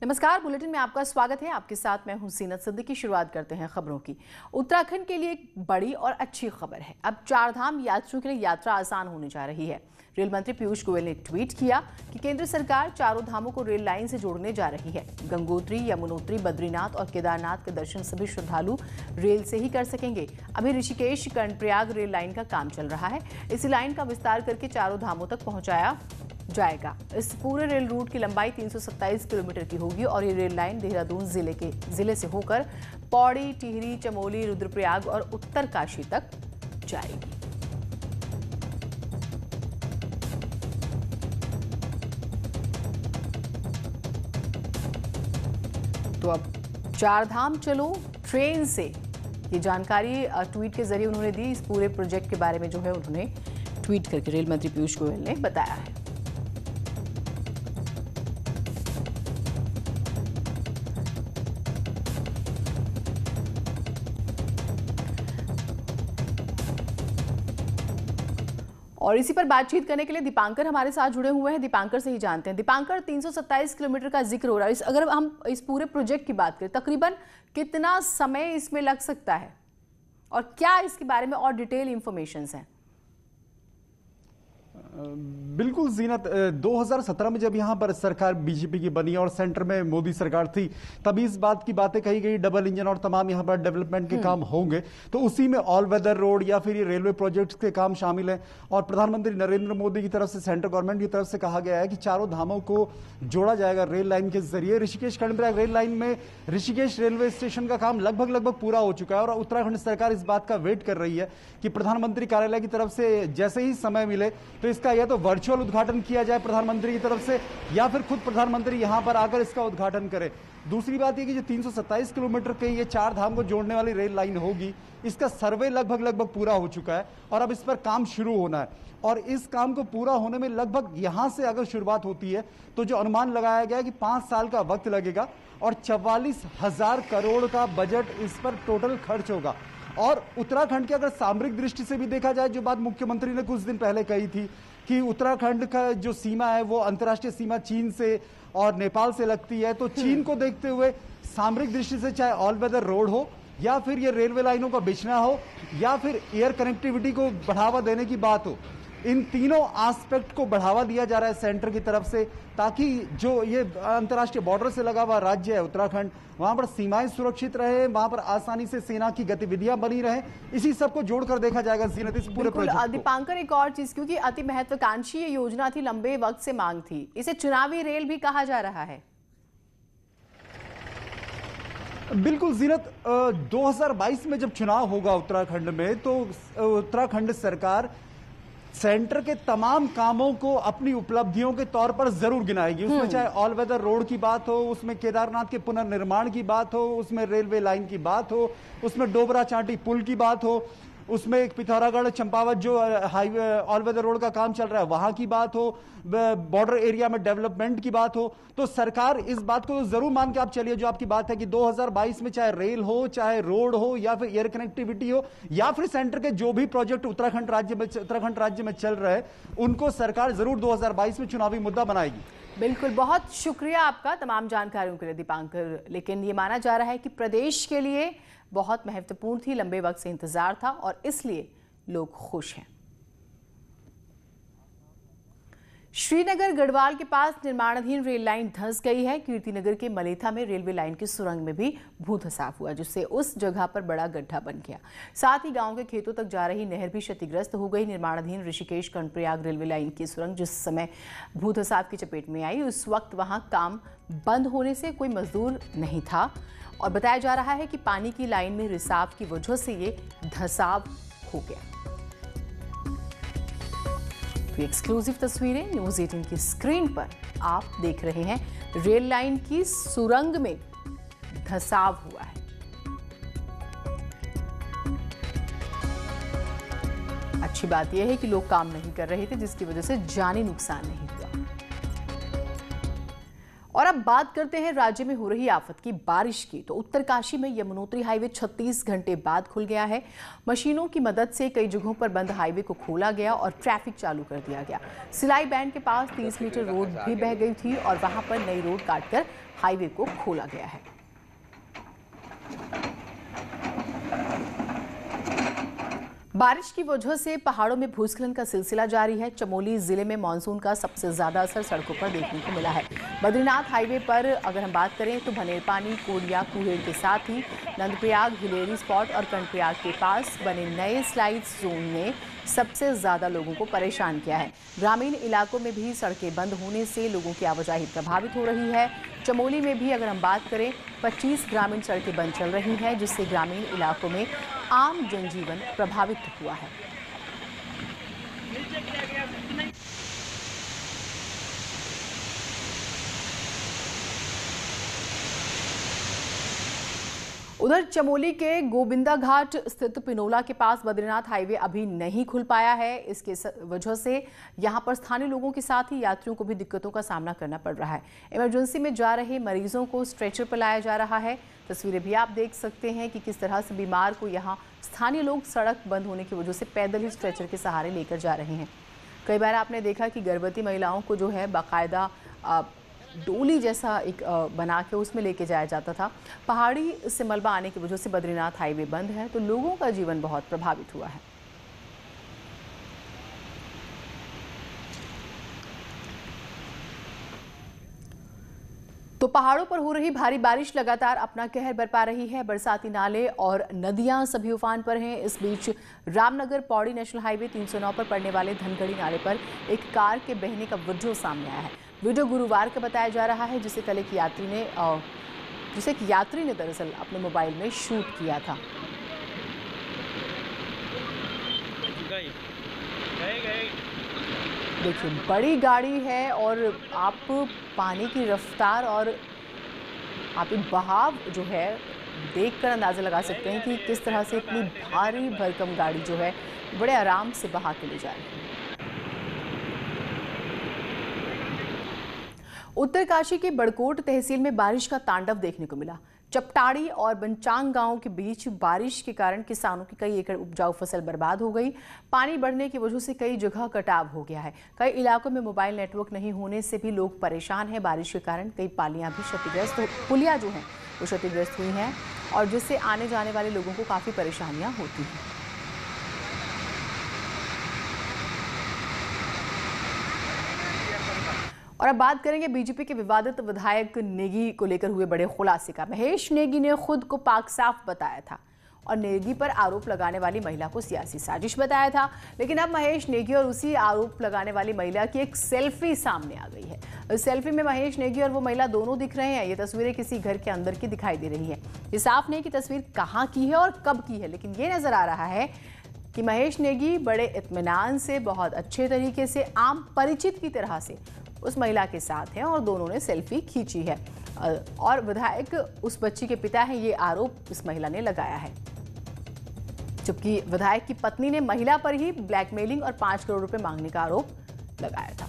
नमस्कार, बुलेटिन में आपका स्वागत है। आपके साथ मैं हूं सीनत सिद्दीकी। शुरुआत करते हैं खबरों की। उत्तराखंड के लिए एक बड़ी और अच्छी खबर है। अब चारधाम यात्रियों के लिए यात्रा आसान होने जा रही है। रेल मंत्री पीयूष गोयल ने ट्वीट किया कि केंद्र सरकार चारों धामों को रेल लाइन से जोड़ने जा रही है। गंगोत्री, यमुनोत्री, बद्रीनाथ और केदारनाथ के दर्शन सभी श्रद्धालु रेल से ही कर सकेंगे। अभी ऋषिकेश कर्णप्रयाग रेल लाइन का काम चल रहा है। इसी लाइन का विस्तार करके चारों धामों तक पहुंचाया जाएगा। इस पूरे रेल रूट की लंबाई 327 किलोमीटर की होगी और ये रेल लाइन देहरादून जिले से होकर पौड़ी, टिहरी, चमोली, रुद्रप्रयाग और उत्तरकाशी तक जाएगी। तो अब चारधाम चलो ट्रेन से, ये जानकारी ट्वीट के जरिए उन्होंने दी। इस पूरे प्रोजेक्ट के बारे में जो है उन्होंने ट्वीट करके रेल मंत्री पीयूष गोयल ने बताया है। और इसी पर बातचीत करने के लिए दीपांकर हमारे साथ जुड़े हुए हैं। दीपांकर से ही जानते हैं। दीपांकर, 327 किलोमीटर का जिक्र हो रहा है। अगर हम इस पूरे प्रोजेक्ट की बात करें, तकरीबन कितना समय इसमें लग सकता है और क्या इसके बारे में और डिटेल इंफॉर्मेशन हैं? बिल्कुल जीनत, 2017 में जब यहाँ पर सरकार बीजेपी की बनी और सेंटर में मोदी सरकार थी, तभी इस बात की बातें कही गई डबल इंजन और तमाम यहाँ पर डेवलपमेंट के काम होंगे। तो उसी में ऑल वेदर रोड या फिर ये रेलवे प्रोजेक्ट्स के काम शामिल हैं। और प्रधानमंत्री नरेंद्र मोदी की तरफ से, सेंट्रल गवर्नमेंट की तरफ से कहा गया है कि चारों धामों को जोड़ा जाएगा रेल लाइन के जरिए। ऋषिकेश कर्णप्रयाग रेल लाइन में ऋषिकेश रेलवे स्टेशन का काम लगभग पूरा हो चुका है और उत्तराखंड सरकार इस बात का वेट कर रही है कि प्रधानमंत्री कार्यालय की तरफ से जैसे ही समय मिले तो इसका या तो वर्चुअल उद्घाटन किया जाए प्रधानमंत्री की तरफ से, या फिर खुद प्रधानमंत्री यहां पर आकर इसका उद्घाटन करें। दूसरी बात यह कि जो 327 किलोमीटर के ये चार धाम को जोड़ने वाली रेल लाइन होगी, इसका सर्वे लगभग पूरा हो चुका है और अब इस पर काम शुरू होना है। और इस काम को पूरा होने में लगभग यहां से अगर शुरुआत होती है तो जो अनुमान लगाया गया है कि 5 साल का वक्त लगेगा और 44,000 करोड़ का बजट इस पर टोटल खर्च होगा। और उत्तराखंड की अगर सामरिक दृष्टि से भी देखा जाए, जो बात मुख्यमंत्री ने कुछ दिन पहले कही थी कि उत्तराखंड का जो सीमा है वो अंतर्राष्ट्रीय सीमा चीन से और नेपाल से लगती है, तो चीन को देखते हुए सामरिक दृष्टि से चाहे ऑल वेदर रोड हो या फिर ये रेलवे लाइनों का बिछना हो या फिर एयर कनेक्टिविटी को बढ़ावा देने की बात हो, इन तीनों एस्पेक्ट को बढ़ावा दिया जा रहा है सेंटर की तरफ से, ताकि जो ये अंतर्राष्ट्रीय बॉर्डर से लगा हुआ राज्य है उत्तराखंड, वहां पर सीमाएं सुरक्षित रहे, वहां पर आसानी से सेना की गतिविधियां बनी रहे। इसी सबको जोड़कर देखा जाएगा जीनत इस पूरे प्रोजेक्ट। दीपांकर, एक और चीज, क्योंकि अति महत्वाकांक्षी ये योजना थी, लंबे वक्त से मांग थी, इसे चुनावी रेल भी कहा जा रहा है। बिल्कुल जीनत, 2022 में जब चुनाव होगा उत्तराखंड में तो उत्तराखंड सरकार सेंटर के तमाम कामों को अपनी उपलब्धियों के तौर पर जरूर गिनाएगी। उसमें चाहे ऑल वेदर रोड की बात हो, उसमें केदारनाथ के पुनर्निर्माण की बात हो, उसमें रेलवे लाइन की बात हो, उसमें डोबरा चांटी पुल की बात हो, उसमें एक पिथौरागढ़ चंपावत जो हाईवे ऑल वेदर रोड का काम चल रहा है वहां की बात हो, बॉर्डर एरिया में डेवलपमेंट की बात हो, तो सरकार इस बात को जरूर मान के आप चलिए, जो आपकी बात है कि 2022 में चाहे रेल हो, चाहे रोड हो या फिर एयर कनेक्टिविटी हो या फिर सेंटर के जो भी प्रोजेक्ट उत्तराखंड राज्य में चल रहे हैं, उनको सरकार जरूर 2022 में चुनावी मुद्दा बनाएगी। बिल्कुल, बहुत शुक्रिया आपका तमाम जानकारियों के लिए दीपांकर। लेकिन ये माना जा रहा है कि प्रदेश के लिए बहुत महत्वपूर्ण थी, लंबे वक्त से इंतजार था और इसलिए लोग खुश हैं। श्रीनगर गढ़वाल के पास निर्माणाधीन रेल लाइन धंस गई है। कीर्तिनगर के मलेथा में रेलवे लाइन की सुरंग में भी भूधंसाव हुआ, जिससे उस जगह पर बड़ा गड्ढा बन गया। साथ ही गांव के खेतों तक जा रही नहर भी क्षतिग्रस्त हो गई। निर्माणाधीन ऋषिकेश कर्णप्रयाग रेलवे लाइन की सुरंग जिस समय भूधंसाव की चपेट में आई, उस वक्त वहां काम बंद होने से कोई मजदूर नहीं था और बताया जा रहा है कि पानी की लाइन में रिसाव की वजह से ये धंसाव हो गया। तो एक्सक्लूसिव तस्वीरें न्यूज़ 18 की स्क्रीन पर आप देख रहे हैं। रेल लाइन की सुरंग में धंसाव हुआ है। अच्छी बात यह है कि लोग काम नहीं कर रहे थे, जिसकी वजह से जानी नुकसान नहीं हुआ। और अब बात करते हैं राज्य में हो रही आफत की, बारिश की। तो उत्तरकाशी में यमुनोत्री हाईवे 36 घंटे बाद खुल गया है। मशीनों की मदद से कई जगहों पर बंद हाईवे को खोला गया और ट्रैफिक चालू कर दिया गया। सिलाई बैंड के पास 30 मीटर रोड भी बह गई थी और वहां पर नई रोड काटकर हाईवे को खोला गया है। बारिश की वजह से पहाड़ों में भूस्खलन का सिलसिला जारी है। चमोली जिले में मानसून का सबसे ज्यादा असर सड़कों पर देखने को मिला है। बद्रीनाथ हाईवे पर अगर हम बात करें तो भनेरपानी, कोडिया, कुहेड़ के साथ ही नंदप्रयाग, हिलेरी स्पॉट और कर्णप्रयाग के पास बने नए स्लाइड जोन ने सबसे ज्यादा लोगों को परेशान किया है। ग्रामीण इलाकों में भी सड़कें बंद होने से लोगों की आवाजाही प्रभावित हो रही है। चमोली में भी अगर हम बात करें 25 ग्रामीण सड़कें बंद चल रही हैं, जिससे ग्रामीण इलाकों में आम जनजीवन प्रभावित हुआ है। उधर चमोली के गोविंदा घाट स्थित पिनोला के पास बद्रीनाथ हाईवे अभी नहीं खुल पाया है। इसके वजह से यहां पर स्थानीय लोगों के साथ ही यात्रियों को भी दिक्कतों का सामना करना पड़ रहा है। इमरजेंसी में जा रहे मरीजों को स्ट्रेचर पर लाया जा रहा है। तस्वीरें भी आप देख सकते हैं कि किस तरह से बीमार को यहां स्थानीय लोग सड़क बंद होने की वजह से पैदल ही स्ट्रेचर के सहारे लेकर जा रहे हैं। कई बार आपने देखा कि गर्भवती महिलाओं को जो है बाकायदा डोली जैसा एक बना के उसमें लेके जाया जाता था। पहाड़ी से मलबा आने की वजह से बद्रीनाथ हाईवे बंद है, तो लोगों का जीवन बहुत प्रभावित हुआ है। तो पहाड़ों पर हो रही भारी बारिश लगातार अपना कहर बरपा रही है। बरसाती नाले और नदियां सभी उफान पर हैं। इस बीच रामनगर पौड़ी नेशनल हाईवे 309 पर पड़ने वाले धनगढ़ी नाले पर एक कार के बहने का वीडियो सामने आया है। वीडियो गुरुवार का बताया जा रहा है, जिसे कल एक यात्री ने दरअसल अपने मोबाइल में शूट किया था। देखिए, बड़ी गाड़ी है और आप पानी की रफ्तार और आप बहाव जो है देखकर अंदाजा लगा सकते हैं कि किस तरह से इतनी भारी भरकम गाड़ी जो है बड़े आराम से बहा के ले जा रही है। उत्तरकाशी के बड़कोट तहसील में बारिश का तांडव देखने को मिला। चपटाड़ी और बनचांग गांव के बीच बारिश के कारण किसानों की कई एकड़ उपजाऊ फसल बर्बाद हो गई। पानी बढ़ने की वजह से कई जगह कटाव हो गया है। कई इलाकों में मोबाइल नेटवर्क नहीं होने से भी लोग परेशान हैं। बारिश के कारण कई पालियां भी क्षतिग्रस्त, पुलियां जो हैं वो क्षतिग्रस्त हुई हैं और जिससे आने जाने वाले लोगों को काफ़ी परेशानियां होती हैं। और अब बात करेंगे बीजेपी के विवादित विधायक नेगी को लेकर हुए बड़े खुलासे का। महेश नेगी ने खुद को पाक साफ बताया था और नेगी पर आरोप लगाने वाली महिला को सियासी साजिश बताया था। लेकिन अब महेश नेगी और उसी आरोप लगाने वाली महिला की एक सेल्फी सामने आ गई है। इस सेल्फी में महेश नेगी और वो महिला दोनों दिख रहे हैं। ये तस्वीरें किसी घर के अंदर की दिखाई दे रही है। ये साफ नहीं कि तस्वीर कहाँ की है और कब की है, लेकिन ये नजर आ रहा है कि महेश नेगी बड़े इत्मीनान से, बहुत अच्छे तरीके से, आम परिचित की तरह से उस महिला के साथ हैं और दोनों ने सेल्फी खींची है। और विधायक उस बच्ची के पिता हैं, ये आरोप इस महिला ने लगाया है। जबकि विधायक की पत्नी ने महिला पर ही ब्लैकमेलिंग और 5 करोड़ रुपए मांगने का आरोप लगाया था।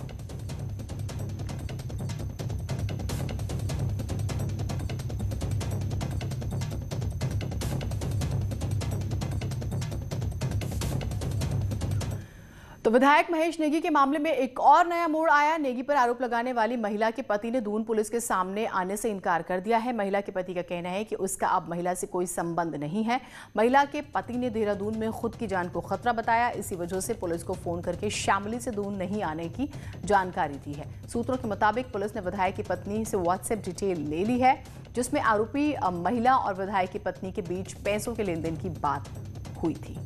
तो विधायक महेश नेगी के मामले में एक और नया मोड़ आया। नेगी पर आरोप लगाने वाली महिला के पति ने दून पुलिस के सामने आने से इनकार कर दिया है। महिला के पति का कहना है कि उसका अब महिला से कोई संबंध नहीं है। महिला के पति ने देहरादून में खुद की जान को खतरा बताया। इसी वजह से पुलिस को फोन करके शामली से दून नहीं आने की जानकारी दी है। सूत्रों के मुताबिक पुलिस ने विधायक की पत्नी से व्हाट्सएप डिटेल ले ली है, जिसमें आरोपी महिला और विधायक की पत्नी के बीच पैसों के लेन देन की बात हुई थी।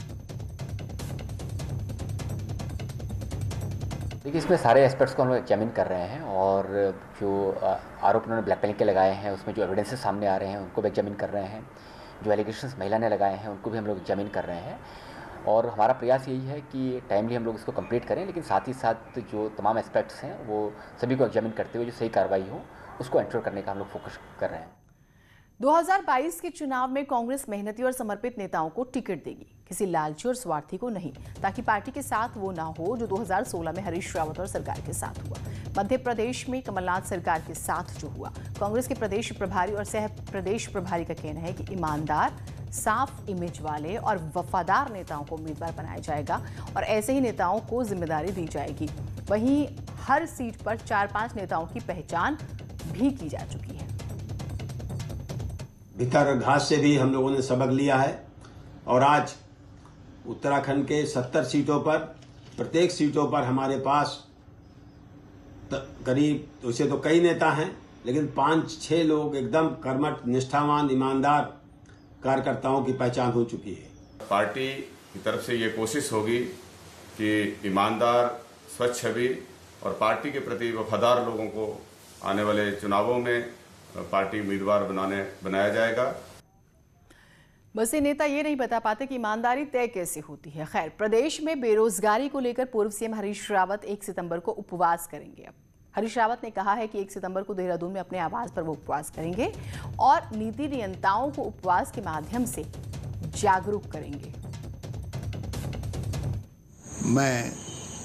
देखिए, इसमें सारे एस्पेक्ट्स को हम लोग एग्जामिन कर रहे हैं और जो आरोप उन्होंने ब्लैकमेलिंग के लगाए हैं उसमें जो एविडेंसेस सामने आ रहे हैं उनको भी एग्जामिन कर रहे हैं। जो एलिगेशंस महिला ने लगाए हैं उनको भी हम लोग एग्जामिन कर रहे हैं और हमारा प्रयास यही है कि टाइमली हम लोग इसको कंप्लीट करें, लेकिन साथ ही साथ जो तमाम एस्पेक्ट्स हैं वो सभी को एग्जामिन करते हुए जो सही कार्रवाई हो उसको एंश्योर करने का हम लोग फोकस कर रहे हैं। 2022 के चुनाव में कांग्रेस मेहनती और समर्पित नेताओं को टिकट देगी। किसी लालची और स्वार्थी को नहीं, ताकि पार्टी के साथ वो ना हो जो 2016 में हरीश रावत और सरकार के साथ हुआ। मध्य प्रदेश में कमलनाथ सरकार के साथ जो हुआ, कांग्रेस के प्रदेश प्रभारी और सह प्रदेश प्रभारी का कहना है कि ईमानदार, साफ इमेज वाले और वफादार नेताओं को उम्मीदवार बनाया जाएगा और ऐसे ही नेताओं को जिम्मेदारी दी जाएगी। वहीं हर सीट पर 4-5 नेताओं की पहचान भी की जा चुकी है। भीतर घास से भी हम लोगों ने सबक लिया है और आज उत्तराखंड के 70 सीटों पर, प्रत्येक सीटों पर हमारे पास करीब उसे तो कई नेता हैं, लेकिन 5-6 लोग एकदम कर्मठ, निष्ठावान, ईमानदार कार्यकर्ताओं की पहचान हो चुकी है। पार्टी की तरफ से ये कोशिश होगी कि ईमानदार, स्वच्छ छवि और पार्टी के प्रति वफादार लोगों को आने वाले चुनावों में पार्टी उम्मीदवार बनाया जाएगा। बस ये नेता ये नहीं बता पाते कि ईमानदारी तय कैसे होती है। खैर, प्रदेश में बेरोजगारी को लेकर पूर्व सीएम हरीश रावत 1 सितंबर को उपवास करेंगे। अब हरीश रावत ने कहा है कि 1 सितंबर को देहरादून में अपने आवास पर वो उपवास करेंगे और नीति नियंताओं को उपवास के माध्यम से जागरूक करेंगे। मैं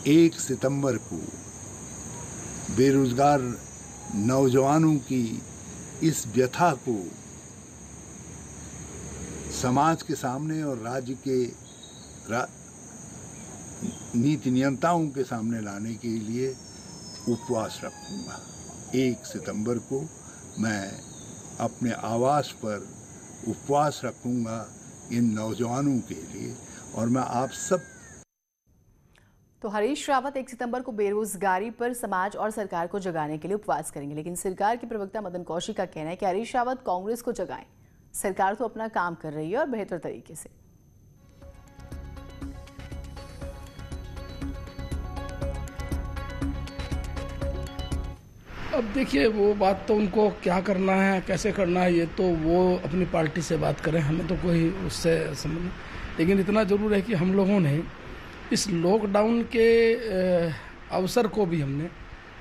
1 सितंबर को बेरोजगार नौजवानों की इस व्यथा को समाज के सामने और राज्य के नीति नियंताओं के सामने लाने के लिए उपवास रखूंगा। 1 सितंबर को मैं अपने आवास पर उपवास रखूंगा इन नौजवानों के लिए और मैं आप सब। तो हरीश रावत 1 सितंबर को बेरोजगारी पर समाज और सरकार को जगाने के लिए उपवास करेंगे, लेकिन सरकार के प्रवक्ता मदन कौशिक का कहना है कि हरीश रावत कांग्रेस को जगाएं। सरकार तो अपना काम कर रही है और बेहतर तरीके से। अब देखिए, वो बात तो उनको क्या करना है, कैसे करना है, ये तो वो अपनी पार्टी से बात करें, हमें तो कोई उससे संबंध। लेकिन इतना जरूर है कि हम लोगों ने इस लॉकडाउन के अवसर को भी, हमने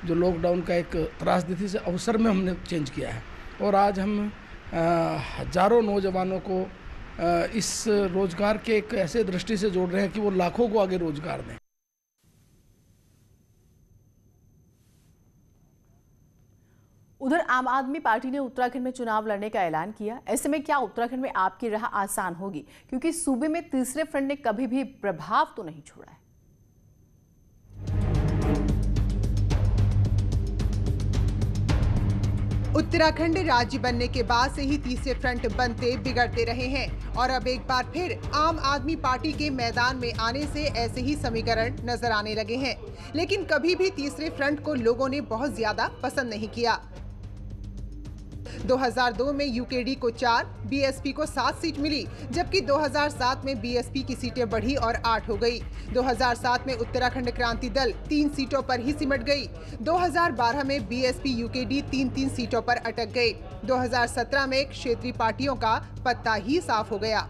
जो लॉकडाउन का एक त्रासदी थी, से अवसर में हमने चेंज किया है और आज हम हजारों नौजवानों को इस रोजगार के एक ऐसे दृष्टि से जोड़ रहे हैं कि वो लाखों को आगे रोजगार दें। उधर आम आदमी पार्टी ने उत्तराखंड में चुनाव लड़ने का ऐलान किया। ऐसे में क्या उत्तराखंड में आपकी राह आसान होगी, क्योंकि सूबे में तीसरे फ्रंट ने कभी भी प्रभाव तो नहीं छोड़ा है। उत्तराखंड राज्य बनने के बाद से ही तीसरे फ्रंट बनते बिगड़ते रहे हैं और अब एक बार फिर आम आदमी पार्टी के मैदान में आने से ऐसे ही समीकरण नजर आने लगे हैं। लेकिन कभी भी तीसरे फ्रंट को लोगों ने बहुत ज्यादा पसंद नहीं किया। 2002 में यूकेडी को 4, बीएसपी को 7 सीट मिली, जबकि 2007 में बीएसपी की सीटें बढ़ी और 8 हो गई। 2007 में उत्तराखंड क्रांति दल 3 सीटों पर ही सिमट गई। 2012 में बीएसपी यूकेडी 3-3 सीटों पर अटक गई। 2017 में क्षेत्रीय पार्टियों का पत्ता ही साफ हो गया।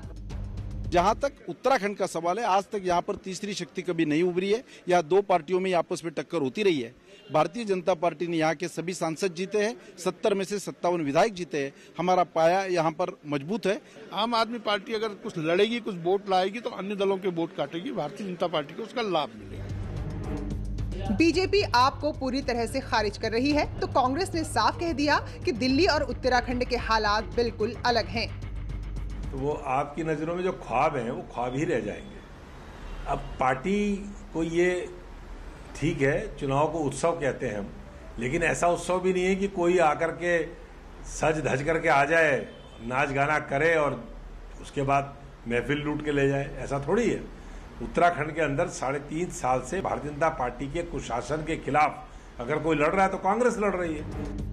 जहां तक उत्तराखंड का सवाल है, आज तक यहां पर तीसरी शक्ति कभी नहीं उभरी है। यहाँ 2 पार्टियों में आपस में टक्कर होती रही है। भारतीय जनता पार्टी ने यहाँ के सभी सांसद जीते हैं, 70 में से 57 विधायक जीते हैं। हमारा पाया यहाँ पर मजबूत है। आम आदमी पार्टी अगर कुछ लड़ेगी, कुछ वोट लाएगी, तो अन्य दलों के वोट काटेगी। भारतीय जनता पार्टी को उसका लाभ मिलेगा। बीजेपी आपको पूरी तरह से खारिज कर रही है, तो कांग्रेस ने साफ कह दिया कि दिल्ली और उत्तराखंड के हालात बिल्कुल अलग हैं। तो वो आपकी नजरों में जो ख्वाब हैं, वो ख्वाब ही रह जाएंगे। अब पार्टी को ये ठीक है, चुनाव को उत्सव कहते हैं हम, लेकिन ऐसा उत्सव भी नहीं है कि कोई आकर के सज धज करके आ जाए, नाच गाना करे और उसके बाद महफिल लूट के ले जाए। ऐसा थोड़ी है। उत्तराखंड के अंदर 3.5 साल से भारतीय जनता पार्टी के कुशासन के खिलाफ अगर कोई लड़ रहा है तो कांग्रेस लड़ रही है।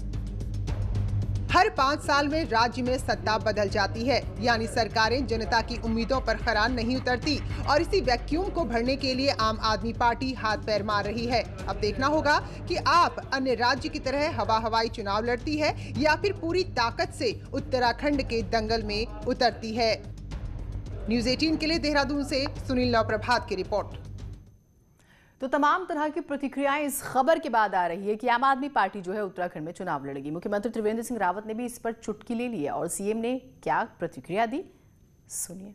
हर 5 साल में राज्य में सत्ता बदल जाती है, यानी सरकारें जनता की उम्मीदों पर खरा नहीं उतरती और इसी वैक्यूम को भरने के लिए आम आदमी पार्टी हाथ पैर मार रही है। अब देखना होगा कि आप अन्य राज्य की तरह हवाई चुनाव लड़ती है या फिर पूरी ताकत से उत्तराखंड के दंगल में उतरती है। न्यूज़ 18 के लिए देहरादून से सुनील नवप्रभात की रिपोर्ट। तो तमाम तरह की प्रतिक्रियाएं इस खबर के बाद आ रही है कि आम आदमी पार्टी जो है उत्तराखंड में चुनाव लड़ेगी। मुख्यमंत्री त्रिवेंद्र सिंह रावत ने भी इस पर चुटकी ले ली है और सीएम ने क्या प्रतिक्रिया दी, सुनिए।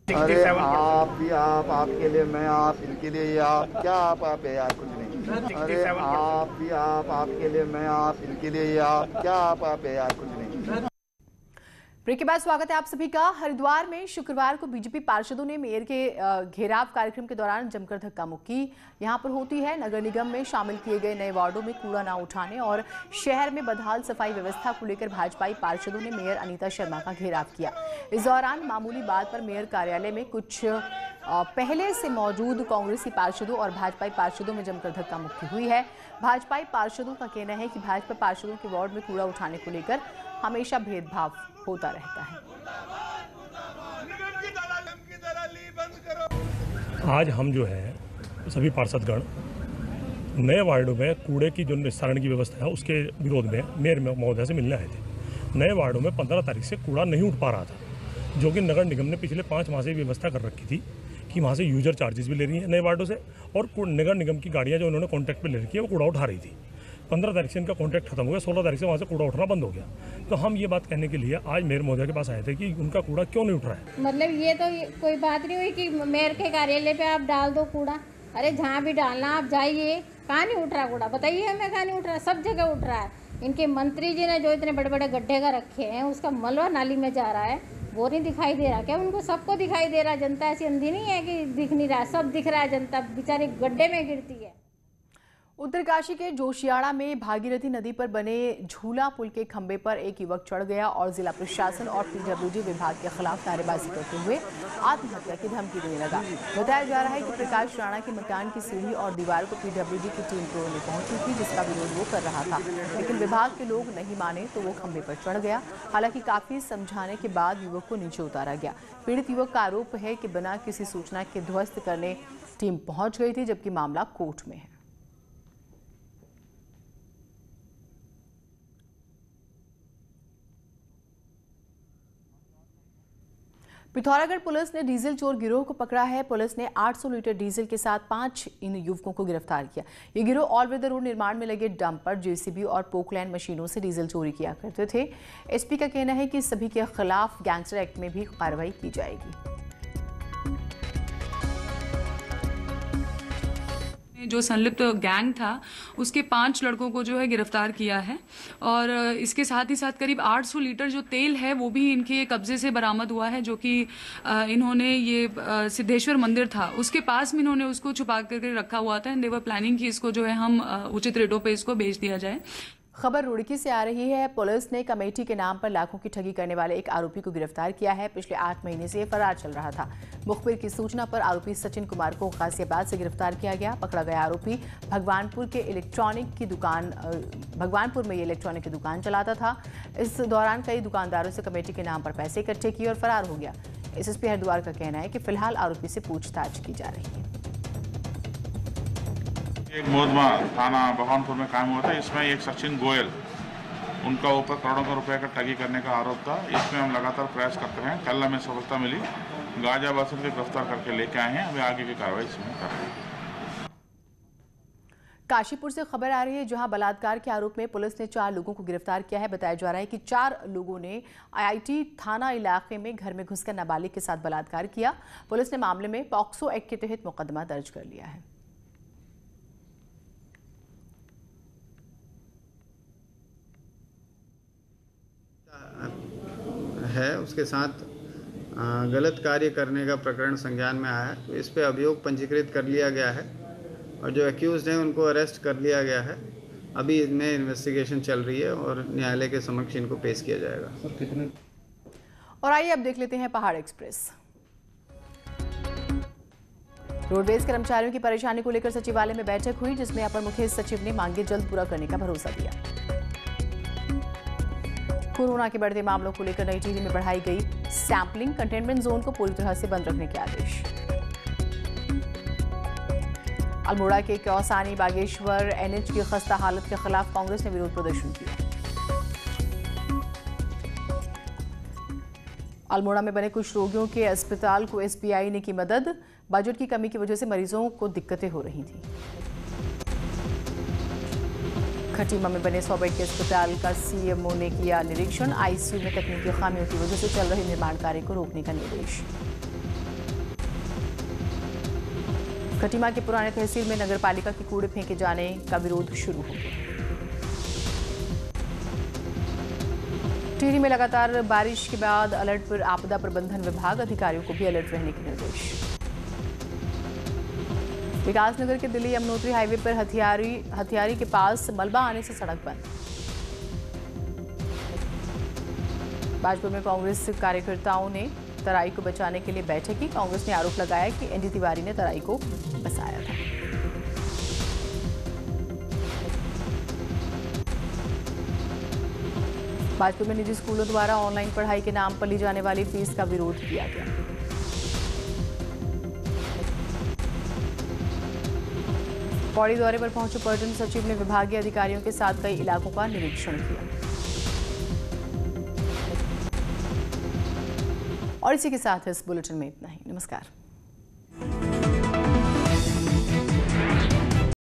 अरे आप भी आप, आपके लिए मैं, आप इनके लिए ये, आप क्या आप है यार, कुछ नहीं। अरे आप भी आप, आपके लिए मैं, आप इनके लिए ये, आप क्या आप है यार, कुछ नहीं। ब्रेक के बाद स्वागत है आप सभी का। हरिद्वार में शुक्रवार को बीजेपी पार्षदों ने मेयर के घेराव कार्यक्रम के दौरान जमकर धक्का मुक्की यहां पर होती है। नगर निगम में शामिल किए गए नए वार्डों में कूड़ा न उठाने और शहर में बदहाल सफाई व्यवस्था को लेकर भाजपाई पार्षदों ने मेयर अनीता शर्मा का घेराव किया। इस दौरान मामूली बात पर मेयर कार्यालय में कुछ पहले से मौजूद कांग्रेसी पार्षदों और भाजपाई पार्षदों में जमकर धक्का मुक्की हुई है। भाजपाई पार्षदों का कहना है कि भाजपा पार्षदों के वार्ड में कूड़ा उठाने को लेकर हमेशा भेदभाव होता रहता है। आज हम जो है सभी पार्षदगण नए वार्डों में कूड़े की जो निस्तारण की व्यवस्था है उसके विरोध में मेयर महोदय से मिलने आए थे। नए वार्डों में 15 तारीख से कूड़ा नहीं उठ पा रहा था, जो कि नगर निगम ने पिछले 5 माह से व्यवस्था कर रखी थी कि वहाँ से यूजर चार्जेस भी ले रही है नए वार्डों से, और नगर निगम की गाड़ियाँ जो उन्होंने कॉन्ट्रैक्ट पे ले रखी है वो कूड़ा उठा रही थी। 15 तारीख से इनका कॉन्ट्रैक्ट खत्म हो गया, 16 तारीख से वहाँ से कूड़ा उठना बंद हो गया। तो हम ये बात कहने के लिए आज मेयर महोदय के पास आए थे कि उनका कूड़ा क्यों नहीं उठ रहा है। मतलब ये तो कोई बात नहीं हुई कि मेयर के कार्यालय पे आप डाल दो कूड़ा। अरे जहाँ भी डालना आप जाइए, कहाँ नहीं उठ रहा कूड़ा, बताइए हमें कहाँ नहीं उठ रहा। सब जगह उठ रहा है। इनके मंत्री जी ने जो इतने बड़े बड़े गड्ढे का रखे हैं उसका मलबा नाली में जा रहा है, वो नहीं दिखाई दे रहा क्या? उनको सबको दिखाई दे रहा। जनता ऐसी अंधी नहीं है कि दिख नहीं रहा, सब दिख रहा है। जनता बेचारी गड्ढे में गिरती है। उत्तरकाशी के जोशियाड़ा में भागीरथी नदी पर बने झूला पुल के खंभे पर एक युवक चढ़ गया और जिला प्रशासन और पीडब्ल्यूडी विभाग के खिलाफ नारेबाजी करते हुए आत्महत्या की धमकी देने लगा। बताया जा रहा है कि प्रकाश राणा के मकान की सीढ़ी और दीवार को पीडब्ल्यूडी की टीम तोड़ने पहुंची थी, जिसका विरोध वो कर रहा था, लेकिन विभाग के लोग नहीं माने तो वो खंभे पर चढ़ गया। हालांकि काफी समझाने के बाद युवक को नीचे उतारा गया। पीड़ित युवक का आरोप है कि बिना किसी सूचना के ध्वस्त करने टीम पहुंच गई थी, जबकि मामला कोर्ट में है। पिथौरागढ़ पुलिस ने डीजल चोर गिरोह को पकड़ा है। पुलिस ने 800 लीटर डीजल के साथ 5 इन युवकों को गिरफ्तार किया। ये गिरोह ऑल वेदर रोड निर्माण में लगे डंपर, जेसीबी और पोकलैंड मशीनों से डीजल चोरी किया करते थे। एसपी का कहना है कि सभी के खिलाफ गैंगस्टर एक्ट में भी कार्रवाई की जाएगी। जो संलिप्त गैंग था उसके 5 लड़कों को जो है गिरफ्तार किया है, और इसके साथ ही साथ करीब 800 लीटर जो तेल है वो भी इनके कब्जे से बरामद हुआ है, जो कि इन्होंने ये सिद्धेश्वर मंदिर था उसके पास में इन्होंने उसको छुपा करके रखा हुआ था। एंड दे वर प्लानिंग कि इसको जो है हम उचित रेटों पे इसको बेच दिया जाए। खबर रुड़की से आ रही है। पुलिस ने कमेटी के नाम पर लाखों की ठगी करने वाले एक आरोपी को गिरफ्तार किया है। पिछले 8 महीने से फरार चल रहा था। मुखबिर की सूचना पर आरोपी सचिन कुमार को गाजियाबाद से गिरफ्तार किया गया। पकड़ा गया आरोपी भगवानपुर में ये इलेक्ट्रॉनिक की दुकान चलाता था। इस दौरान कई दुकानदारों से कमेटी के नाम पर पैसे इकट्ठे किए और फरार हो गया। एसएसपी हरिद्वार का कहना है कि फिलहाल आरोपी से पूछताछ की जा रही है। एक मोहतमा थाना भगवानपुर में कायम हुआ था। इसमें एक सचिन गोयल, उनका ऊपर करोड़ों रुपए का ठगी करने का आरोप था। इसमें हम लगातार प्रयास करते हैं। कल हमें सफलता मिली, गाजियाबाद से गिरफ्तार करके लेके आए हैं। अभी आगे की कार्रवाई इसमें कर रहे हैं। काशीपुर से खबर आ रही है, जहां बलात्कार के आरोप में पुलिस ने 4 लोगों को गिरफ्तार किया है। बताया जा रहा है कि 4 लोगों ने आईआईटी थाना इलाके में घर में घुसकर नाबालिग के साथ बलात्कार किया। पुलिस ने मामले में पॉक्सो एक्ट के तहत मुकदमा दर्ज कर लिया है। उसके साथ गलत कार्य करने का प्रकरण संज्ञान में आया है, तो इस पे अभियोग पंजीकृत कर लिया गया है और जो एक्यूज्ड हैं उनको अरेस्ट कर लिया गया है। अभी इनमें इन्वेस्टिगेशन चल रही है और न्यायालय के समक्ष इनको पेश किया जाएगा। और आइए अब देख लेते हैं पहाड़ एक्सप्रेस। रोडवेज कर्मचारियों की परेशानी को लेकर सचिवालय में बैठक हुई, जिसमें अपर मुख्य सचिव ने मांगे जल्द पूरा करने का भरोसा दिया। कोरोना के बढ़ते मामलों को लेकर नई टिहरी में बढ़ाई गई सैंपलिंग। कंटेनमेंट जोन को पूरी तरह से बंद रखने के आदेश। अल्मोड़ा के कौसानी बागेश्वर एनएच की खस्ता हालत के खिलाफ कांग्रेस ने विरोध प्रदर्शन किया। अल्मोड़ा में बने कुछ रोगियों के अस्पताल को एसबीआई ने की मदद। बजट की कमी की वजह से मरीजों को दिक्कतें हो रही थी। खटीमा में बने 100 बेड के अस्पताल का सीएमओ ने किया निरीक्षण। आईसीयू में तकनीकी खामियों की वजह से चल रहे निर्माण कार्य को रोकने का निर्देश। खटीमा के पुराने तहसील में नगरपालिका के कूड़े फेंके जाने का विरोध शुरू हो गया। टिहरी में लगातार बारिश के बाद अलर्ट पर आपदा प्रबंधन विभाग, अधिकारियों को भी अलर्ट रहने के निर्देश। विकासनगर के दिल्ली यमुनोत्री हाईवे पर हथियारी के पास मलबा आने से सड़क बंद। भाजपा में कांग्रेस कार्यकर्ताओं ने तराई को बचाने के लिए बैठक की। कांग्रेस ने आरोप लगाया कि एनडी तिवारी ने तराई को बसाया था। भाजपा में निजी स्कूलों द्वारा ऑनलाइन पढ़ाई के नाम पर ली जाने वाली फीस का विरोध किया गया। पौड़ी दौरे पर पहुंचे पर्यटन सचिव ने विभागीय अधिकारियों के साथ कई इलाकों का निरीक्षण किया। और इसी के साथ इस बुलेटिन में इतना ही। नमस्कार।